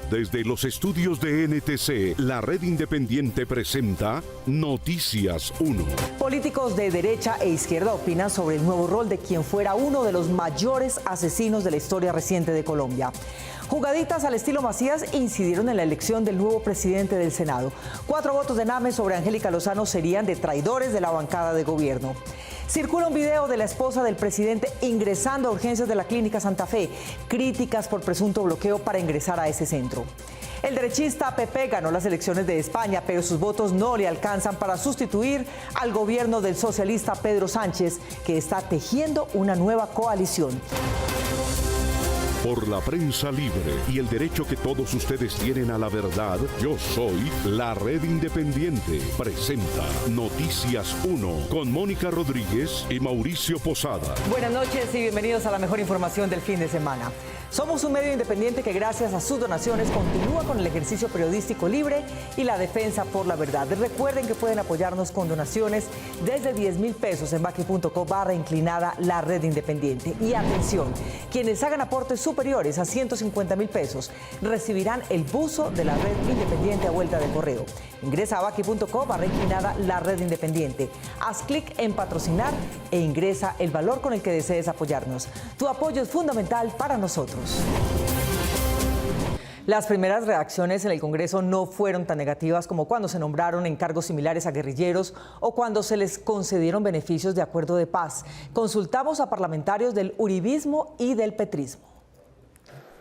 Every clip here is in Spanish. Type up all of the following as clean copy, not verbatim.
Desde los estudios de NTC, la red independiente presenta Noticias 1. Políticos de derecha e izquierda opinan sobre el nuevo rol de quien fuera uno de los mayores asesinos de la historia reciente de Colombia. Jugaditas al estilo Macías incidieron en la elección del nuevo presidente del Senado. 4 votos de Name sobre Angélica Lozano serían de traidores de la bancada de gobierno. Circula un video de la esposa del presidente ingresando a urgencias de la Clínica Santa Fe. Críticas por presunto bloqueo para ingresar a ese centro. El derechista Pepe ganó las elecciones de España, pero sus votos no le alcanzan para sustituir al gobierno del socialista Pedro Sánchez, que está tejiendo una nueva coalición. Por la prensa libre y el derecho que todos ustedes tienen a la verdad, yo soy la Red Independiente. Presenta Noticias 1 con Mónica Rodríguez y Mauricio Posada. Buenas noches y bienvenidos a la mejor información del fin de semana. Somos un medio independiente que gracias a sus donaciones continúa con el ejercicio periodístico libre y la defensa por la verdad. Recuerden que pueden apoyarnos con donaciones desde 10,000 pesos en baki.co/inclinada la Red Independiente. Y atención, quienes hagan aportes superiores a 150,000 pesos recibirán el buzo de la Red Independiente a vuelta de correo. Ingresa a baki.co/inclinada la Red Independiente. Haz clic en patrocinar e ingresa el valor con el que desees apoyarnos. Tu apoyo es fundamental para nosotros. Las primeras reacciones en el Congreso no fueron tan negativas como cuando se nombraron en cargos similares a guerrilleros o cuando se les concedieron beneficios de acuerdo de paz. Consultamos a parlamentarios del uribismo y del petrismo.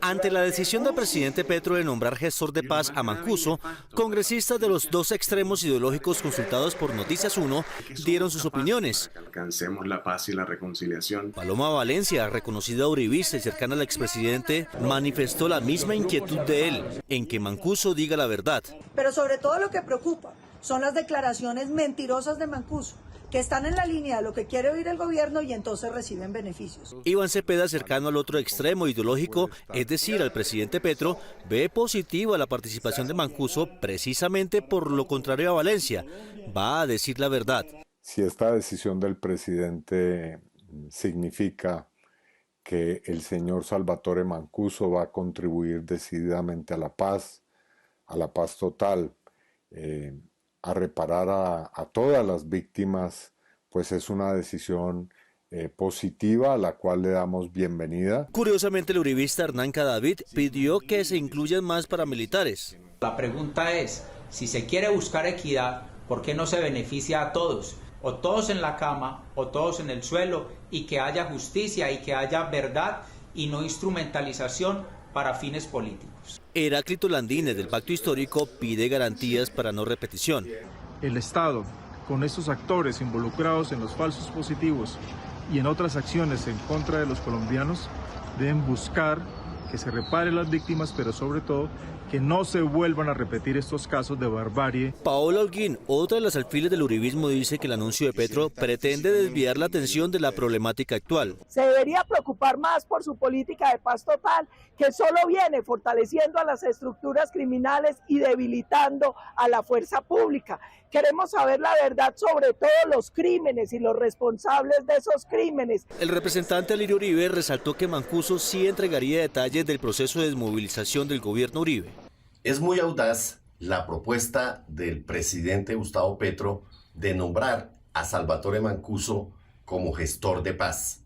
Ante la decisión del presidente Petro de nombrar gestor de paz a Mancuso, congresistas de los dos extremos ideológicos consultados por Noticias 1 dieron sus opiniones. Alcancemos la paz y la reconciliación. Paloma Valencia, reconocida uribista y cercana al expresidente, manifestó la misma inquietud de él, en que Mancuso diga la verdad. Pero sobre todo lo que preocupa son las declaraciones mentirosas de Mancuso, que están en la línea de lo que quiere oír el gobierno y entonces reciben beneficios. Iván Cepeda, cercano al otro extremo ideológico, es decir, al presidente Petro, ve positiva la participación de Mancuso precisamente por lo contrario a Valencia. Va a decir la verdad. Si esta decisión del presidente significa que el señor Salvatore Mancuso va a contribuir decididamente a la paz total, a reparar a todas las víctimas, pues es una decisión positiva a la cual le damos bienvenida. Curiosamente, el uribista Hernán Cadavid pidió que se incluyan más paramilitares. La pregunta es, si se quiere buscar equidad, ¿por qué no se beneficia a todos? O todos en la cama, o todos en el suelo, y que haya justicia y que haya verdad y no instrumentalización para fines políticos. Heráclito Landines, del Pacto Histórico, pide garantías para no repetición. El Estado, con estos actores involucrados en los falsos positivos y en otras acciones en contra de los colombianos, deben buscar que se reparen las víctimas, pero sobre todo que no se vuelvan a repetir estos casos de barbarie. Paola Holguín, otra de las alfiles del uribismo, dice que el anuncio de Petro pretende desviar la atención de la problemática actual. Se debería preocupar más por su política de paz total, que solo viene fortaleciendo a las estructuras criminales y debilitando a la fuerza pública. Queremos saber la verdad sobre todos los crímenes y los responsables de esos crímenes. El representante Alirio Uribe resaltó que Mancuso sí entregaría detalles del proceso de desmovilización del gobierno Uribe. Es muy audaz la propuesta del presidente Gustavo Petro de nombrar a Salvatore Mancuso como gestor de paz.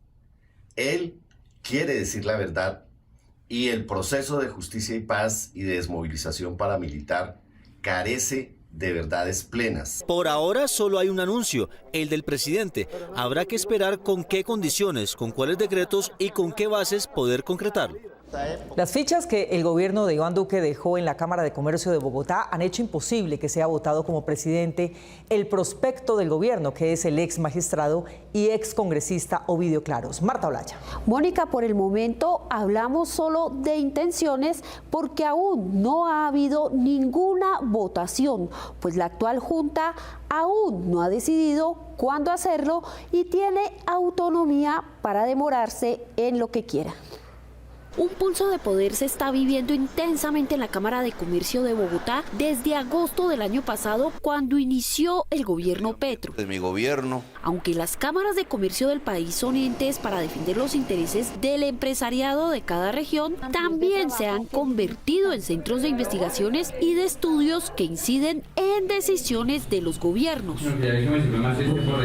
Él quiere decir la verdad y el proceso de justicia y paz y de desmovilización paramilitar carece de verdades plenas. Por ahora solo hay un anuncio, el del presidente. Habrá que esperar con qué condiciones, con cuáles decretos y con qué bases poder concretarlo. Las fichas que el gobierno de Iván Duque dejó en la Cámara de Comercio de Bogotá han hecho imposible que sea votado como presidente el prospecto del gobierno, que es el ex magistrado y ex congresista Ovidio Claros. Marta Olaya. Mónica, por el momento hablamos solo de intenciones porque aún no ha habido ninguna votación, pues la actual Junta aún no ha decidido cuándo hacerlo y tiene autonomía para demorarse en lo que quiera. Un pulso de poder se está viviendo intensamente en la Cámara de Comercio de Bogotá desde agosto del año pasado, cuando inició el gobierno Petro. De mi gobierno. Aunque las cámaras de comercio del país son entes para defender los intereses del empresariado de cada región, también se han convertido en centros de investigaciones y de estudios que inciden en decisiones de los gobiernos.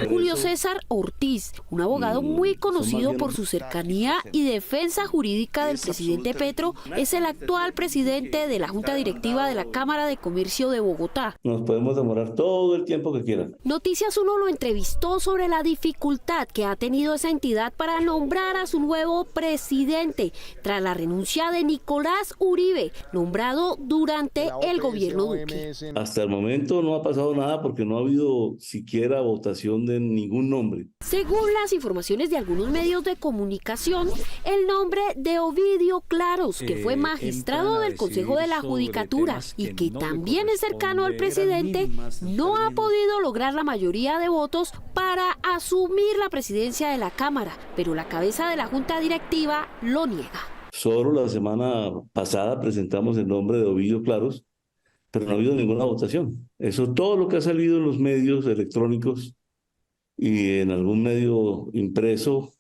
Julio César Ortiz, un abogado muy conocido por su cercanía y defensa jurídica del presidente Petro, es el actual presidente de la Junta Directiva de la Cámara de Comercio de Bogotá. Nos podemos demorar todo el tiempo que quieran. Noticias 1 lo entrevistó sobre la dificultad que ha tenido esa entidad para nombrar a su nuevo presidente tras la renuncia de Nicolás Uribe, nombrado durante el gobierno Duque. Hasta el momento no ha pasado nada porque no ha habido siquiera votación de ningún nombre. Según las informaciones de algunos medios de comunicación, el nombre de Ovidio Claros, que fue magistrado del Consejo de la Judicatura y que también es cercano al presidente, no ha podido lograr la mayoría de votos para asumir la presidencia de la Cámara, pero la cabeza de la Junta Directiva lo niega. Solo la semana pasada presentamos el nombre de Ovidio Claros, pero no ha habido ninguna votación. Eso, todo lo que ha salido en los medios electrónicos y en algún medio impreso,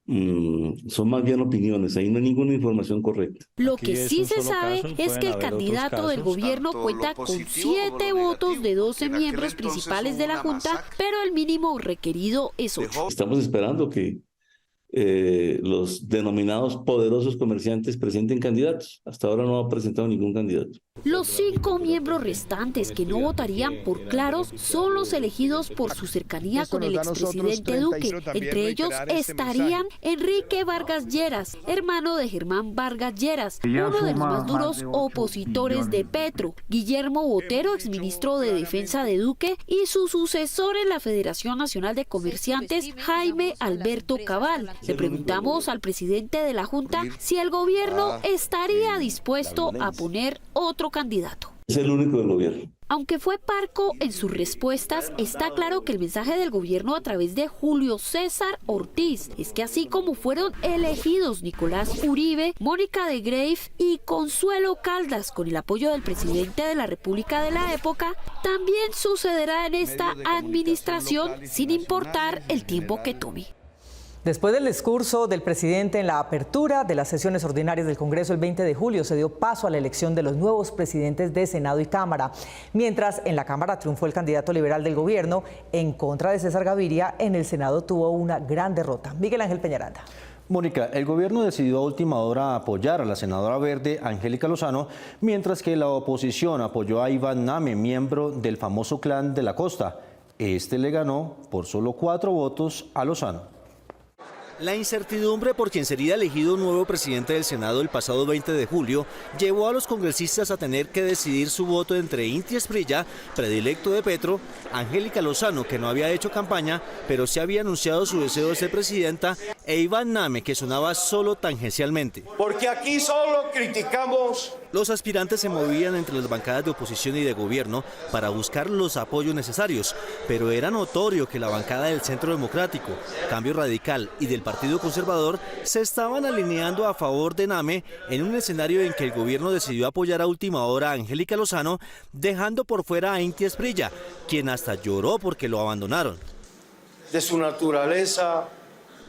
son más bien opiniones, ahí no hay ninguna información correcta. Lo que sí se sabe es que el candidato del gobierno cuenta con 7 votos de 12 miembros principales de la Junta, pero el mínimo requerido es 8. Estamos esperando que los denominados poderosos comerciantes presenten candidatos. Hasta ahora no ha presentado ningún candidato. Los 5 miembros restantes que no votarían por Claros son los elegidos por su cercanía con el expresidente Duque. Entre ellos estarían Enrique Vargas Lleras, hermano de Germán Vargas Lleras, uno de los más duros opositores de Petro, Guillermo Botero, exministro de Defensa de Duque, y su sucesor en la Federación Nacional de Comerciantes, Jaime Alberto Cabal. Le preguntamos al presidente de la Junta si el gobierno estaría dispuesto a poner otro candidato. Es el único del gobierno. Aunque fue parco en sus respuestas, está claro que el mensaje del gobierno a través de Julio César Ortiz es que así como fueron elegidos Nicolás Uribe, Mónica de Greiff y Consuelo Caldas con el apoyo del presidente de la República de la época, también sucederá en esta administración sin importar el tiempo que tome. Después del discurso del presidente en la apertura de las sesiones ordinarias del Congreso el 20 de julio, se dio paso a la elección de los nuevos presidentes de Senado y Cámara. Mientras en la Cámara triunfó el candidato liberal del gobierno, en contra de César Gaviria, en el Senado tuvo una gran derrota. Miguel Ángel Peñaranda. Mónica, el gobierno decidió a última hora apoyar a la senadora verde Angélica Lozano, mientras que la oposición apoyó a Iván Name, miembro del famoso Clan de la Costa. Este le ganó por solo 4 votos a Lozano. La incertidumbre por quien sería elegido nuevo presidente del Senado el pasado 20 de julio llevó a los congresistas a tener que decidir su voto entre Inti Esprilla, predilecto de Petro, Angélica Lozano, que no había hecho campaña, pero sí había anunciado su deseo de ser presidenta, e Iván Name, que sonaba solo tangencialmente. Porque aquí solo criticamos. Los aspirantes se movían entre las bancadas de oposición y de gobierno para buscar los apoyos necesarios, pero era notorio que la bancada del Centro Democrático, Cambio Radical y del Partido Conservador se estaban alineando a favor de Name en un escenario en que el gobierno decidió apoyar a última hora a Angélica Lozano, dejando por fuera a Inti Esprilla, quien hasta lloró porque lo abandonaron. De su naturaleza.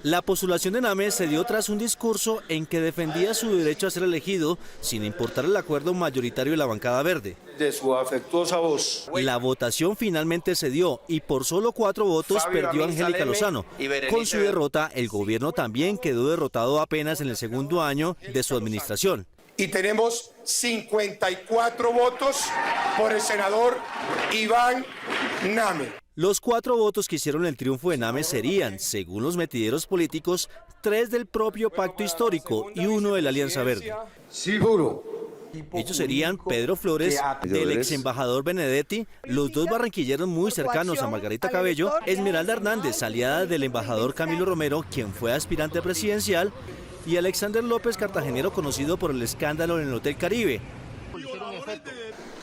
La postulación de Name se dio tras un discurso en que defendía su derecho a ser elegido sin importar el acuerdo mayoritario de la bancada verde. De su afectuosa voz. La votación finalmente se dio y por solo 4 votos perdió Angélica Lozano. Con su derrota, el gobierno también quedó derrotado apenas en el segundo año de su administración. Y tenemos 54 votos por el senador Iván Name. Los 4 votos que hicieron el triunfo de Name serían, según los metideros políticos, 3 del propio pacto histórico y 1 de la Alianza Verde. Seguro. Ellos serían Pedro Flores, del ex embajador Benedetti, los 2 barranquilleros muy cercanos a Margarita Cabello, Esmeralda Hernández, aliada del embajador Camilo Romero, quien fue aspirante presidencial, y Alexander López, cartagenero conocido por el escándalo en el Hotel Caribe.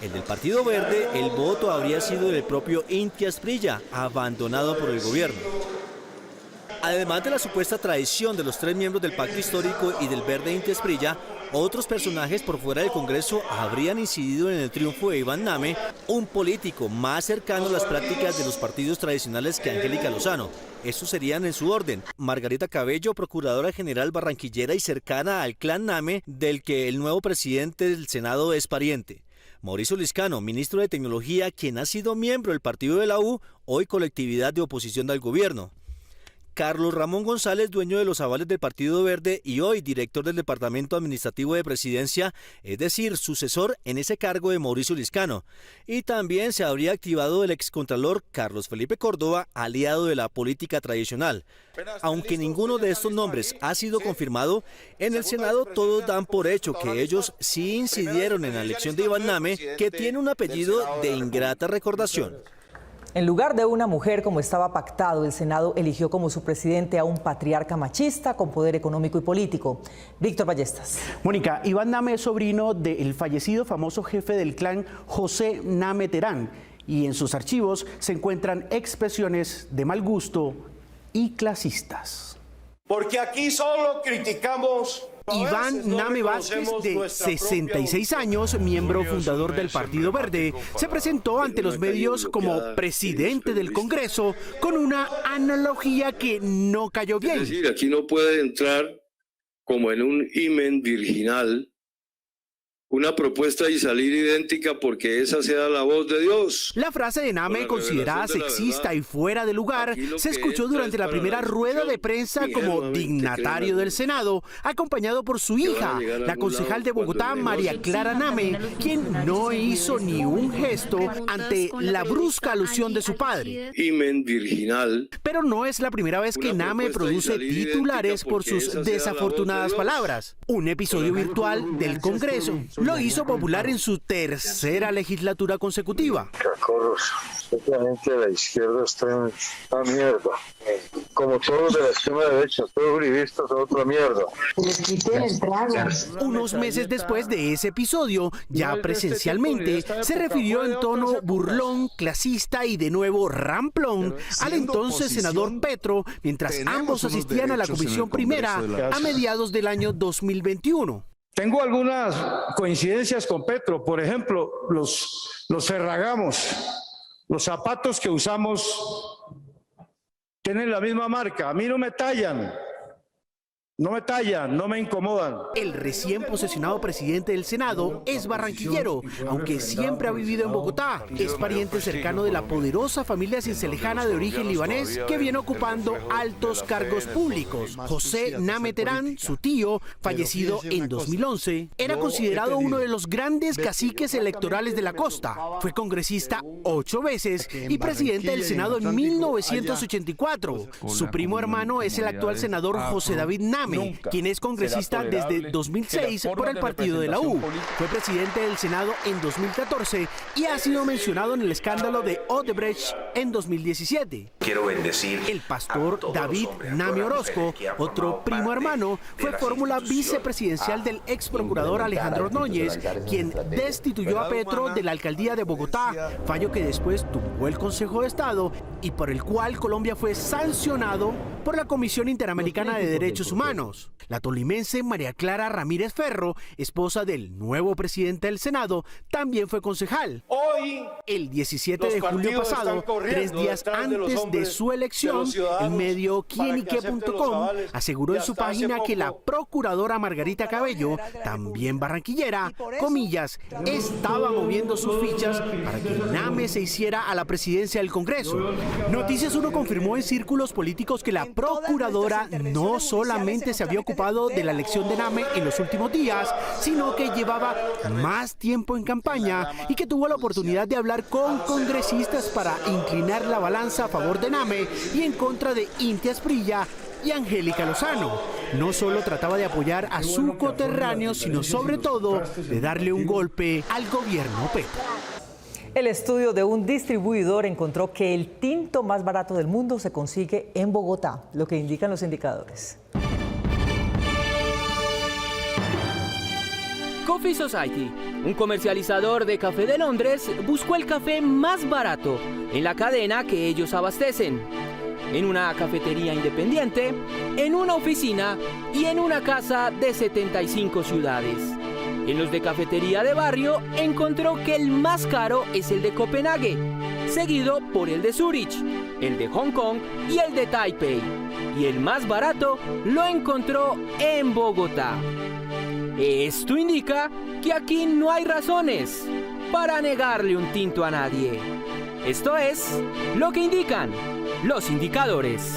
El del Partido Verde, el voto habría sido del propio Inti Esprilla, abandonado por el gobierno. Además de la supuesta traición de los 3 miembros del Pacto Histórico y del Verde Inti Esprilla, otros personajes por fuera del Congreso habrían incidido en el triunfo de Iván Name, un político más cercano a las prácticas de los partidos tradicionales que Angélica Lozano. Estos serían en su orden: Margarita Cabello, procuradora general barranquillera y cercana al clan Name, del que el nuevo presidente del Senado es pariente; Mauricio Liscano, ministro de Tecnología, quien ha sido miembro del partido de la U, hoy colectividad de oposición al gobierno; Carlos Ramón González, dueño de los avales del Partido Verde y hoy director del Departamento Administrativo de Presidencia, es decir, sucesor en ese cargo de Mauricio Liscano. Y también se habría activado el excontralor Carlos Felipe Córdoba, aliado de la política tradicional. Aunque ninguno de estos nombres ha sido confirmado, en el Senado todos dan por hecho que ellos sí incidieron en la elección de Iván Name, que tiene un apellido de ingrata recordación. En lugar de una mujer como estaba pactado, el Senado eligió como su presidente a un patriarca machista con poder económico y político. Víctor Ballestas. Mónica, Iván Name es sobrino del fallecido famoso jefe del clan José Name Terán, y en sus archivos se encuentran expresiones de mal gusto y clasistas. Porque aquí solo criticamos. Iván Name Vázquez, de 66 años, miembro fundador del Partido Verde, se presentó ante los medios como presidente del Congreso con una analogía que no cayó bien. Es decir, aquí no puede entrar como en un himen virginal una propuesta y salir idéntica porque esa sea la voz de Dios. La frase de Name, considerada sexista y fuera de lugar, se escuchó durante la primera rueda de prensa como dignatario del Senado, acompañado por su hija, la concejal de Bogotá, María Clara Name, quien no hizo ni un gesto ante la brusca alusión de su padre. Himen virginal. Pero no es la primera vez que Name produce titulares por sus desafortunadas palabras. Un episodio virtual del Congreso lo hizo popular en su tercera legislatura consecutiva. Cacorros, especialmente la izquierda está en una mierda. Como todos de la extrema derecha, todos uribistas son otra mierda. Unos meses después de ese episodio, ya presencialmente, se refirió en tono burlón, clasista y de nuevo ramplón al entonces senador Petro, mientras ambos asistían a la Comisión Primera a mediados del año 2021. Tengo algunas coincidencias con Petro, por ejemplo, los ferragamos, los zapatos que usamos tienen la misma marca, a mí no me tallan. No me incomodan. El recién posesionado presidente del Senado es barranquillero, aunque siempre ha vivido en Bogotá. Es pariente cercano de la poderosa familia cincelejana de origen libanés que viene ocupando altos cargos públicos. José Name Terán, su tío, fallecido en 2011, era considerado uno de los grandes caciques electorales de la costa. Fue congresista 8 veces y presidente del Senado en 1984. Su primo hermano es el actual senador José David Name, quien es congresista desde 2006 por el partido de la U. Fue presidente del Senado en 2014 y ha sido mencionado en el escándalo de Odebrecht en 2017. Quiero bendecir. El pastor David Name Orozco, otro primo hermano, fue fórmula vicepresidencial del ex procurador Alejandro Ordóñez, quien destituyó a Petro de la alcaldía de Bogotá, fallo que después tumbó el Consejo de Estado y por el cual Colombia fue sancionado por la Comisión Interamericana de Derechos Humanos. La tolimense María Clara Ramírez Ferro, esposa del nuevo presidente del Senado, también fue concejal. Hoy, el 17 de julio pasado, 3 días antes de su elección, el medio quienique.com aseguró en su página que la procuradora Margarita Cabello, también barranquillera, comillas, estaba moviendo sus fichas para que Name se hiciera a la presidencia del Congreso. Noticias 1 confirmó en círculos políticos que la procuradora no solamente se había ocupado de la elección de Name en los últimos días, sino que llevaba más tiempo en campaña y que tuvo la oportunidad de hablar con congresistas para inclinar la balanza a favor de Name y en contra de Inti Esprilla y Angélica Lozano. No solo trataba de apoyar a su coterráneo, sino sobre todo de darle un golpe al gobierno Petro. El estudio de un distribuidor encontró que el tinto más barato del mundo se consigue en Bogotá, lo que indican los indicadores. Coffee Society, un comercializador de café de Londres, buscó el café más barato en la cadena que ellos abastecen. en una cafetería independiente, en una oficina y en una casa de 75 ciudades. En los de cafetería de barrio encontró que el más caro es el de Copenhague, seguido por el de Zúrich, el de Hong Kong y el de Taipei. Y el más barato lo encontró en Bogotá. Esto indica que aquí no hay razones para negarle un tinto a nadie. Esto es lo que indican los indicadores.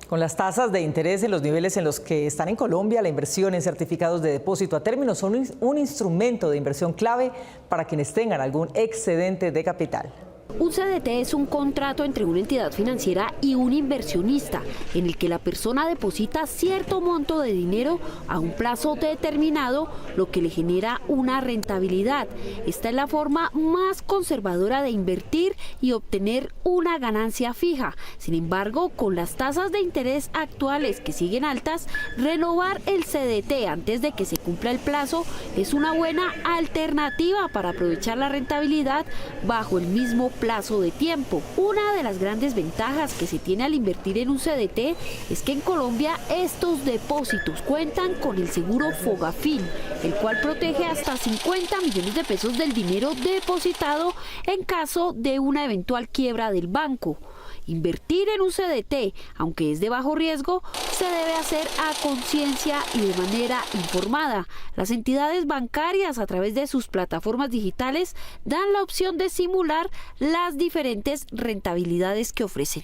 Con las tasas de interés en los niveles en los que están en Colombia, la inversión en certificados de depósito a término son un instrumento de inversión clave para quienes tengan algún excedente de capital. Un CDT es un contrato entre una entidad financiera y un inversionista, en el que la persona deposita cierto monto de dinero a un plazo determinado, lo que le genera una rentabilidad. Esta es la forma más conservadora de invertir y obtener una ganancia fija. Sin embargo, con las tasas de interés actuales que siguen altas, renovar el CDT antes de que se cumpla el plazo es una buena alternativa para aprovechar la rentabilidad bajo el mismo plazo de tiempo. Una de las grandes ventajas que se tiene al invertir en un CDT es que en Colombia estos depósitos cuentan con el seguro Fogafín, el cual protege hasta 50 millones de pesos del dinero depositado en caso de una eventual quiebra del banco. Invertir en un CDT, aunque es de bajo riesgo, se debe hacer a conciencia y de manera informada. Las entidades bancarias, a través de sus plataformas digitales, dan la opción de simular las diferentes rentabilidades que ofrecen.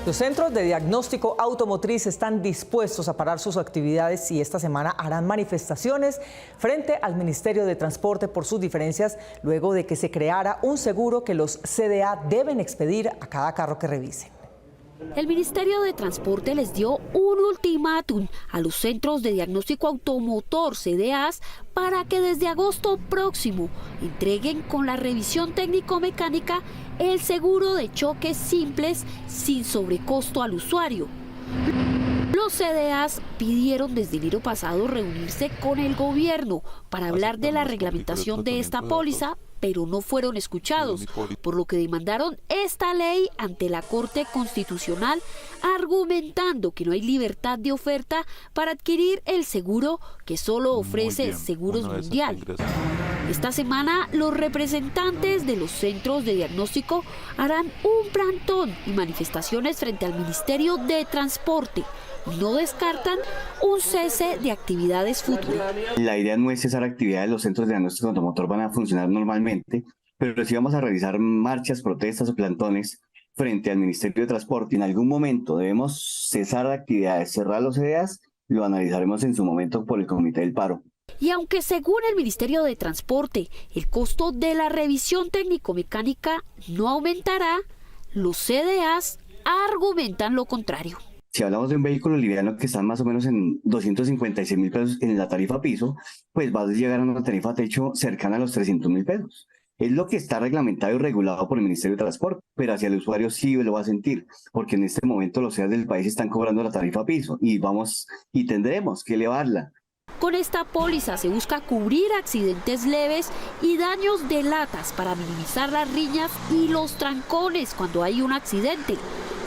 Los centros de diagnóstico automotriz están dispuestos a parar sus actividades y esta semana harán manifestaciones frente al Ministerio de Transporte por sus diferencias luego de que se creara un seguro que los CDA deben expedir a cada carro que revisen. El Ministerio de Transporte les dio un ultimátum a los centros de diagnóstico automotor, CDAs, para que desde agosto próximo entreguen con la revisión técnico-mecánica el seguro de choques simples sin sobrecosto al usuario. Los CDAs pidieron desde enero pasado reunirse con el gobierno para hablar de la reglamentación de esta póliza, pero no fueron escuchados, por lo que demandaron esta ley ante la Corte Constitucional, argumentando que no hay libertad de oferta para adquirir el seguro que solo ofrece Seguros Mundial. Esta semana, los representantes de los centros de diagnóstico harán un plantón y manifestaciones frente al Ministerio de Transporte. No descartan un cese de actividades futuras. La idea no es cesar actividades, los centros de diagnóstico automotor van a funcionar normalmente, pero sí vamos a realizar marchas, protestas o plantones frente al Ministerio de Transporte. En algún momento debemos cesar actividades, cerrar los CDAs, lo analizaremos en su momento por el Comité del Paro. Y aunque según el Ministerio de Transporte el costo de la revisión técnico-mecánica no aumentará, los CDAs argumentan lo contrario. Si hablamos de un vehículo liviano que está más o menos en 256.000 pesos en la tarifa piso, pues va a llegar a una tarifa techo cercana a los 300.000 pesos. Es lo que está reglamentado y regulado por el Ministerio de Transporte, pero hacia el usuario sí lo va a sentir, porque en este momento los CEAs del país están cobrando la tarifa piso y tendremos que elevarla. Con esta póliza se busca cubrir accidentes leves y daños de latas para minimizar las riñas y los trancones cuando hay un accidente.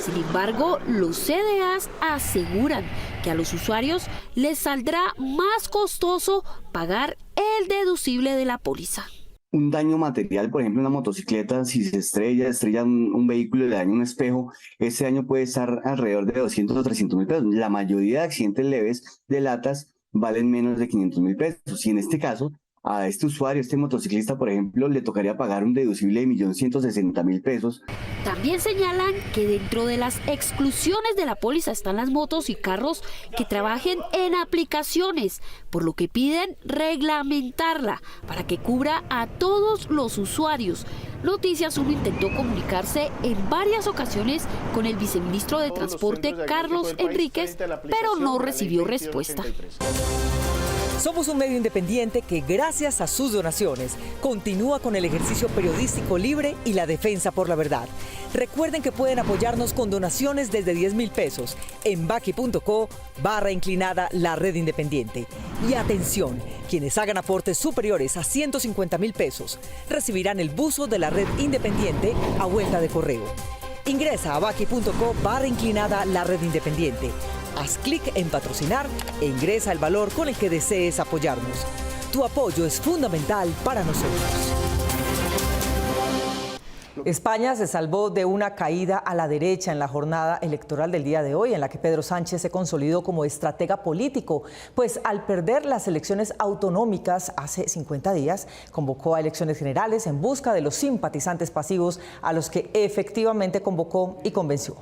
Sin embargo, los CDAs aseguran que a los usuarios les saldrá más costoso pagar el deducible de la póliza. Un daño material, por ejemplo, una motocicleta, si se estrella un vehículo y le daña un espejo, ese daño puede estar alrededor de 200 o 300.000 pesos. La mayoría de accidentes leves de latas valen menos de 500.000 pesos. Y en este caso, a este usuario, este motociclista, por ejemplo, le tocaría pagar un deducible de 1.160.000 pesos. También señalan que dentro de las exclusiones de la póliza están las motos y carros que trabajen en aplicaciones, por lo que piden reglamentarla para que cubra a todos los usuarios. Noticias 1 intentó comunicarse en varias ocasiones con el viceministro de Transporte, Carlos Enríquez, pero no recibió respuesta. Somos un medio independiente que, gracias a sus donaciones, continúa con el ejercicio periodístico libre y la defensa por la verdad. Recuerden que pueden apoyarnos con donaciones desde 10.000 pesos en baki.co/inclinada la red independiente. Y atención, quienes hagan aportes superiores a 150.000 pesos recibirán el buzo de la red independiente a vuelta de correo. Ingresa a baki.co/inclinada la red independiente. Haz clic en patrocinar e ingresa el valor con el que desees apoyarnos. Tu apoyo es fundamental para nosotros. España se salvó de una caída a la derecha en la jornada electoral del día de hoy, en la que Pedro Sánchez se consolidó como estratega político, pues al perder las elecciones autonómicas hace 50 días, convocó a elecciones generales en busca de los simpatizantes pasivos a los que efectivamente convocó y convenció.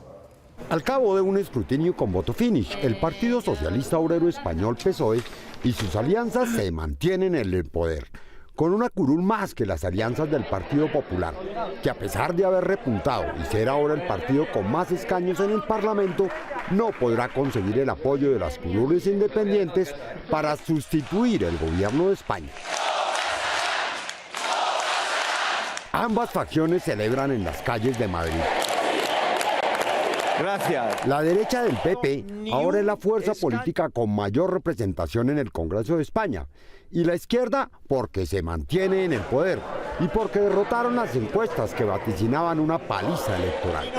Al cabo de un escrutinio con voto finish, el Partido Socialista Obrero Español PSOE y sus alianzas se mantienen en el poder, con una curul más que las alianzas del Partido Popular, que a pesar de haber repuntado y ser ahora el partido con más escaños en el Parlamento, no podrá conseguir el apoyo de las curules independientes para sustituir el gobierno de España. Ambas facciones celebran en las calles de Madrid. Gracias. La derecha del PP ahora es la fuerza política con mayor representación en el Congreso de España, y la izquierda porque se mantiene en el poder y porque derrotaron las encuestas que vaticinaban una paliza electoral.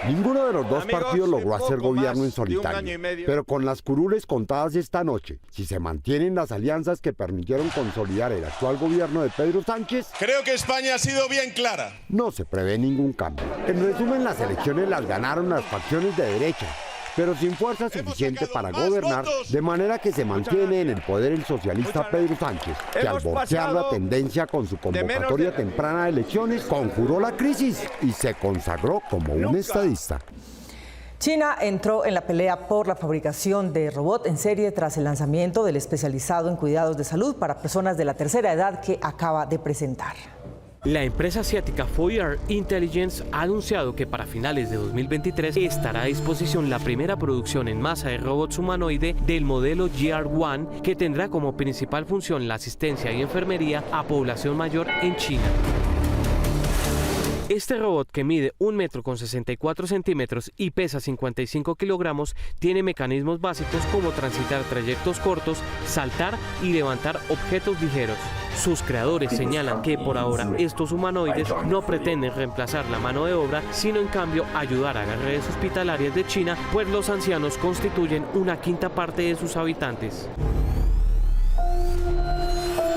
Ninguno de los dos partidos logró hacer gobierno en solitario, pero con las curules contadas esta noche, si se mantienen las alianzas que permitieron consolidar el actual gobierno de Pedro Sánchez, creo que España ha sido bien clara. No se prevé ningún cambio. En resumen, las elecciones las ganaron las facciones de derecha, pero sin fuerza suficiente para gobernar, de manera que se mantiene en el poder el socialista Pedro Sánchez, que al voltear la tendencia con su convocatoria temprana de elecciones, conjuró la crisis y se consagró como un estadista. China entró en la pelea por la fabricación de robot en serie tras el lanzamiento del especializado en cuidados de salud para personas de la tercera edad que acaba de presentar. La empresa asiática Foyar Intelligence ha anunciado que para finales de 2023 estará a disposición la primera producción en masa de robots humanoide del modelo GR1, que tendrá como principal función la asistencia y enfermería a población mayor en China. Este robot, que mide 1,64 metros y pesa 55 kilogramos, tiene mecanismos básicos como transitar trayectos cortos, saltar y levantar objetos ligeros. Sus creadores señalan que por ahora estos humanoides no pretenden reemplazar la mano de obra, sino en cambio ayudar a las redes hospitalarias de China, pues los ancianos constituyen una quinta parte de sus habitantes.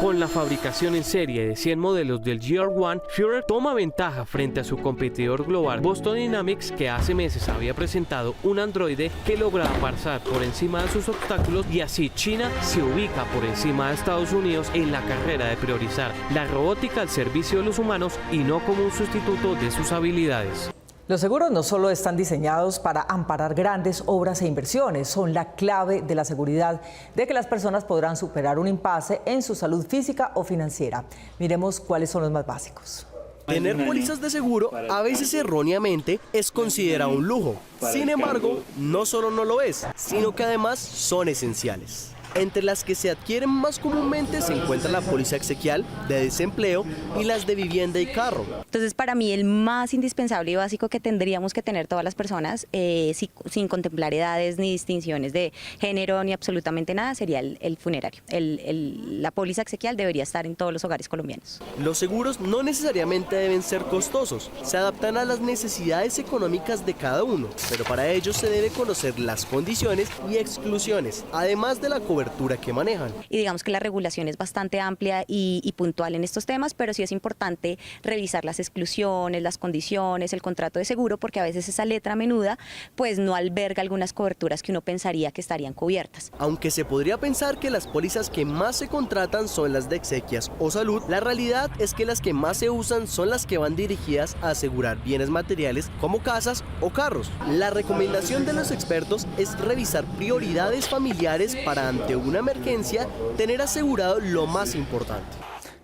Con la fabricación en serie de 100 modelos del GR1, Foyar toma ventaja frente a su competidor global Boston Dynamics, que hace meses había presentado un androide que logra pasar por encima de sus obstáculos, y así China se ubica por encima de Estados Unidos en la carrera de priorizar la robótica al servicio de los humanos y no como un sustituto de sus habilidades. Los seguros no solo están diseñados para amparar grandes obras e inversiones, son la clave de la seguridad de que las personas podrán superar un impasse en su salud física o financiera. Miremos cuáles son los más básicos. Tener pólizas de seguro a veces erróneamente es considerado un lujo. Sin embargo, no solo no lo es, sino que además son esenciales. Entre las que se adquieren más comúnmente se encuentra la póliza exequial, de desempleo y las de vivienda y carro. Entonces, para mí el más indispensable y básico que tendríamos que tener todas las personas, sin contemplar edades ni distinciones de género ni absolutamente nada, sería el funerario. La póliza exequial debería estar en todos los hogares colombianos. Los seguros no necesariamente deben ser costosos, se adaptan a las necesidades económicas de cada uno, pero para ello se debe conocer las condiciones y exclusiones, además de la cobertura que manejan. Y digamos que la regulación es bastante amplia y puntual en estos temas, pero sí es importante revisar las exclusiones, las condiciones, el contrato de seguro, porque a veces esa letra menuda pues no alberga algunas coberturas que uno pensaría que estarían cubiertas. Aunque se podría pensar que las pólizas que más se contratan son las de exequias o salud, la realidad es que las que más se usan son las que van dirigidas a asegurar bienes materiales como casas o carros. La recomendación de los expertos es revisar prioridades familiares para ante una emergencia tener asegurado lo más importante.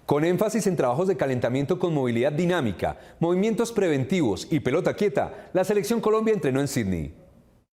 Con énfasis en trabajos de calentamiento con movilidad dinámica, movimientos preventivos y pelota quieta, la Selección Colombia entrenó en Sydney.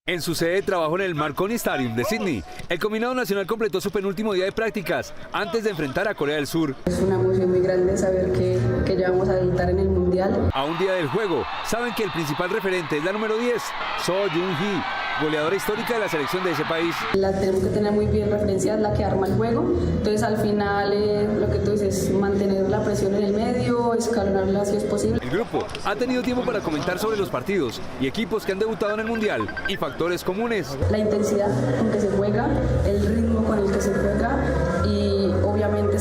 En su sede de trabajo en el Marconi Stadium de Sydney, el combinado nacional completó su penúltimo día de prácticas antes de enfrentar a Corea del Sur. Es una emoción muy grande saber que ya vamos a debutar en el Mundial. Mundial. A un día del juego, saben que el principal referente es la número 10, Seo Jung-hee, goleadora histórica de la selección de ese país. La tenemos que tener muy bien referenciada, es la que arma el juego. Entonces al final lo que tú dices, mantener la presión en el medio, escalonarla si es posible. El grupo ha tenido tiempo para comentar sobre los partidos y equipos que han debutado en el Mundial y factores comunes. La intensidad con que se juega, el ritmo con el que se juega y obviamente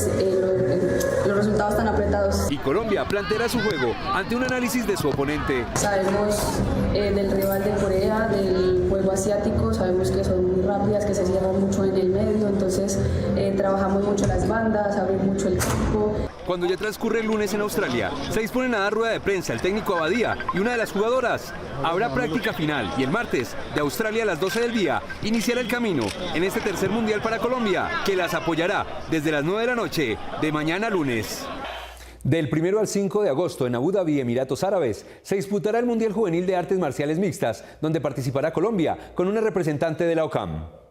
los resultados tan apretados. Y Colombia planteará su juego ante un análisis de su oponente. Sabemos del rival de Corea, del juego asiático, sabemos que son muy rápidas, que se cierran mucho en el medio, entonces trabajamos mucho las bandas, abrir mucho el campo. Cuando ya transcurre el lunes en Australia, se disponen a dar rueda de prensa el técnico Abadía y una de las jugadoras. Habrá práctica final y el martes, de Australia a las 12 del día, iniciará el camino en este tercer mundial para Colombia, que las apoyará desde las 9 de la noche de mañana lunes. Del 1 al 5 de agosto en Abu Dhabi, Emiratos Árabes, se disputará el Mundial Juvenil de Artes Marciales Mixtas, donde participará Colombia con una representante de la OCAM.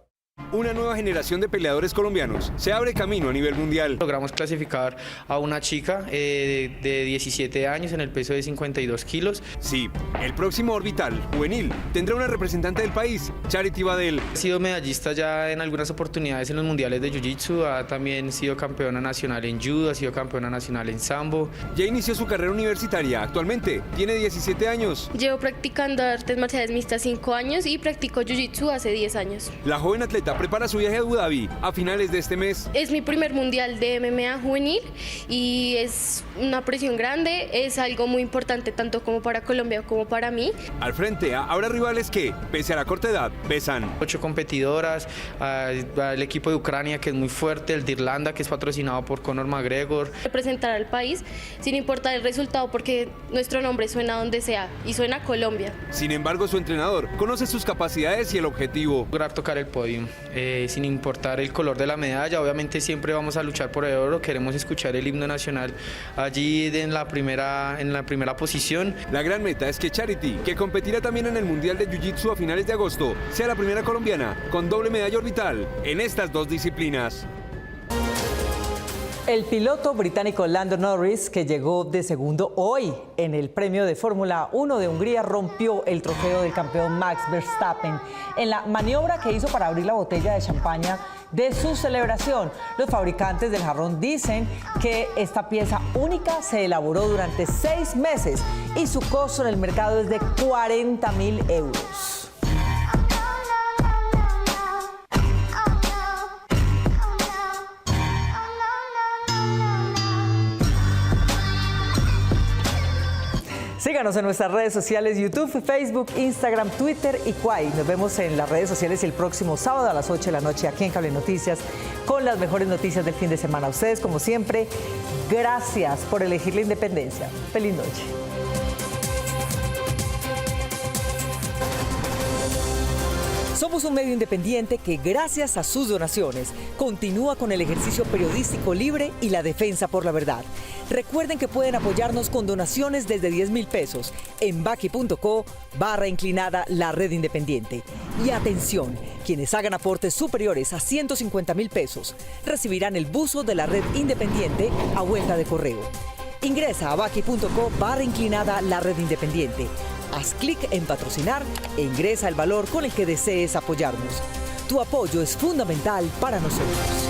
Una nueva generación de peleadores colombianos se abre camino a nivel mundial. Logramos clasificar a una chica de 17 años en el peso de 52 kilos. Sí, el próximo orbital juvenil tendrá una representante del país, Charity Badel. Ha sido medallista ya en algunas oportunidades en los mundiales de Jiu-Jitsu, ha también sido campeona nacional en Judo, ha sido campeona nacional en Sambo. Ya inició su carrera universitaria, actualmente tiene 17 años. Llevo practicando artes marciales mixtas 5 años y practico Jiu-Jitsu hace 10 años. La joven atleta prepara su viaje a Abu Dhabi a finales de este mes. Es mi primer mundial de MMA juvenil y es una presión grande, es algo muy importante tanto como para Colombia como para mí. Al frente habrá rivales que, pese a la corta edad, pesan. 8 competidoras, el equipo de Ucrania que es muy fuerte, el de Irlanda que es patrocinado por Conor McGregor. Representar al país sin importar el resultado porque nuestro nombre suena donde sea y suena a Colombia. Sin embargo, su entrenador conoce sus capacidades y el objetivo. Lograr tocar el podio. Sin importar el color de la medalla, obviamente siempre vamos a luchar por el oro, queremos escuchar el himno nacional allí en la primera posición. La gran meta es que Charity, que competirá también en el Mundial de Jiu-Jitsu a finales de agosto, sea la primera colombiana con doble medalla orbital en estas dos disciplinas. El piloto británico Lando Norris, que llegó de segundo hoy en el premio de Fórmula 1 de Hungría, rompió el trofeo del campeón Max Verstappen en la maniobra que hizo para abrir la botella de champaña de su celebración. Los fabricantes del jarrón dicen que esta pieza única se elaboró durante 6 meses y su costo en el mercado es de 40.000 euros. Síganos en nuestras redes sociales YouTube, Facebook, Instagram, Twitter y Kwai. Nos vemos en las redes sociales el próximo sábado a las 8 de la noche aquí en Cable Noticias con las mejores noticias del fin de semana. A ustedes, como siempre, gracias por elegir la independencia. Feliz noche. Somos un medio independiente que, gracias a sus donaciones, continúa con el ejercicio periodístico libre y la defensa por la verdad. Recuerden que pueden apoyarnos con donaciones desde 10.000 pesos en baki.co/inclinada la red independiente. Y atención, quienes hagan aportes superiores a 150.000 pesos recibirán el buzo de la red independiente a vuelta de correo. Ingresa a baki.co/inclinada la red independiente. Haz clic en patrocinar e ingresa el valor con el que desees apoyarnos. Tu apoyo es fundamental para nosotros.